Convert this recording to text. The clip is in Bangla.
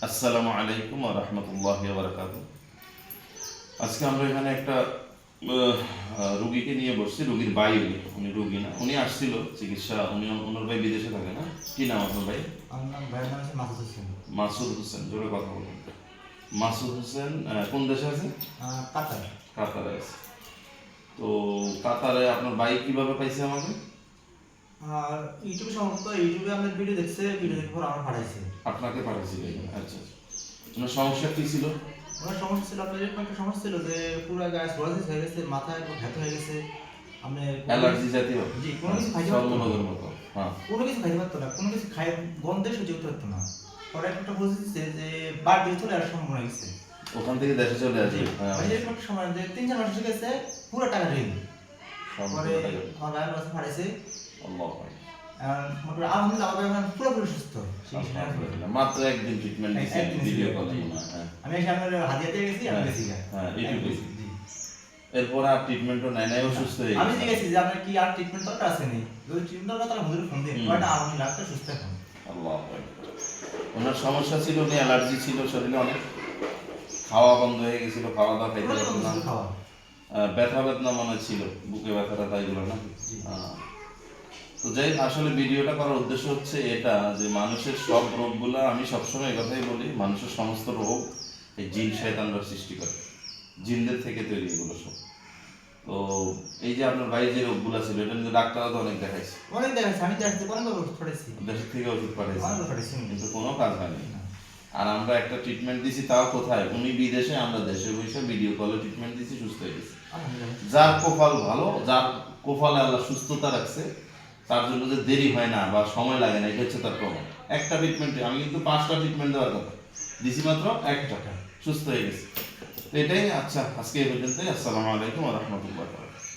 আসসালামু আলাইকুম ওয়া রাহমাতুল্লাহি ওয়া বারাকাতুহু। আজকে আমরা এখানে একটা রুগীকে নিয়ে বসছি। রুগীর বাইরে, উনি রুগী না, উনি আসছিল চিকিৎসা। ওনার ভাই বিদেশে থাকে না? কি নাম আপনার ভাই? আমার নাম ভাইয়ের নাম হচ্ছে মাসুদ হোসেন। মাসুদ হোসেন, জোরে কথা বলুন। মাসুদ হোসেন কোন দেশে আছে? কাতার। কাতারে আছে। তো কাতারে আপনার ভাই কিভাবে পাইছে আমাকে? আর ইউটিউবে সম্ভবত ইউটিউবে আমাদের ভিডিও দেখছে, ভিডিও দেখার পর আমার পাঠাইছে। আপনাকে পাঠাইছিল এখানে? আচ্ছা। ওনার সমস্যা কি ছিল? ওনার সমস্যা ছিল, আপনার এরকম একটা সমস্যা ছিল যে পুরো গায়ে সোরাসিস হয়ে গেছে, মাথায় একটু ব্যথা হয়ে গেছে। আপনি অ্যালার্জি জাতীয়? জি, কোনো কিছু খাইতে পারতো না। মতো। হ্যাঁ, কোনো কিছু খাইতে পারতো না, কোনো কিছু খাই গন্ধে সহ্য করতে পারতো না। পরে একটা বুঝতেছে যে বার দিয়ে চলে আসার সম্ভাবনা গেছে। ওখান থেকে দেশে চলে আসে। এরকম একটা সময় যে 3-4 মাস হয়ে গেছে, পুরো টাকা ঋণ। পরে আমার ভাইয়ের কাছে পাঠাইছে। আলহামদুলিল্লাহ আমার ভাই এখন পুরোপুরি সুস্থ। মাত্র একদিন ট্রিটমেন্ট দিয়েছে ভিডিও কলে। আমি এসে আমার হাদিয়া দিয়ে গেছি, আমি গেছি। হ্যাঁ, এইটুকুই। এরপর আর ট্রিটমেন্টও নেয় নাই, অসুস্থ হয়ে আমি গেছে। জিজ্ঞেস যে আপনার কি আর ট্রিটমেন্ট দরকার আছে নি? যদি ট্রিটমেন্ট দরকার তাহলে হুজুর ফোন দিন। কয়টা আলহামদুলিল্লাহ আপনি সুস্থ এখন। আল্লাহু আকবার। ওনার সমস্যা ছিল, উনি অ্যালার্জি ছিল শরীরে অনেক, খাওয়া বন্ধ হয়ে গেছিল, খাওয়া দাওয়া খাইতে পারতো না, ব্যথা বেদনা মনে ছিল, বুকে ব্যথাটা তাই গুলো না। তো যাই, আসলে ভিডিওটা করার উদ্দেশ্য হচ্ছে এটা যে মানুষের সব রোগগুলো, আমি সবসময় এই কথাই বলি, মানুষের সমস্ত রোগ এই জিন শয়তানরা সৃষ্টি করে, জিনদের থেকে তৈরি এগুলো সব। তো এই যে আপনার ভাই যে রোগগুলো ছিল, এটা কিন্তু ডাক্তাররা তো অনেক দেখাইছে, অনেক দেখাইছে, আমি দেখতে অনেক ওষুধ পড়েছি, দেশের থেকে ওষুধ পাঠাইছে, কিন্তু কোনো কাজ হয়নি। না। আর আমরা একটা ট্রিটমেন্ট দিছি, তাও কোথায়, উনি বিদেশে, আমরা দেশে বসে ভিডিও কলে ট্রিটমেন্ট দিছি, সুস্থ হয়ে গেছে। যার কপাল ভালো, যার কপালে আল্লাহ সুস্থতা রাখছে, তার জন্য যে দেরি হয় না বা সময় লাগে না, এটা হচ্ছে তার প্রমাণ। একটা ট্রিটমেন্টে আমি কিন্তু 5টা ট্রিটমেন্ট দেওয়ার কথা দিছি, মাত্র একটা, সুস্থ হয়ে গেছে। তো এটাই। আচ্ছা, আজকে এই পর্যন্তই। আসসালামু আলাইকুম ওয়া রাহমাতুল্লাহি ওয়া বারাকাতুহু।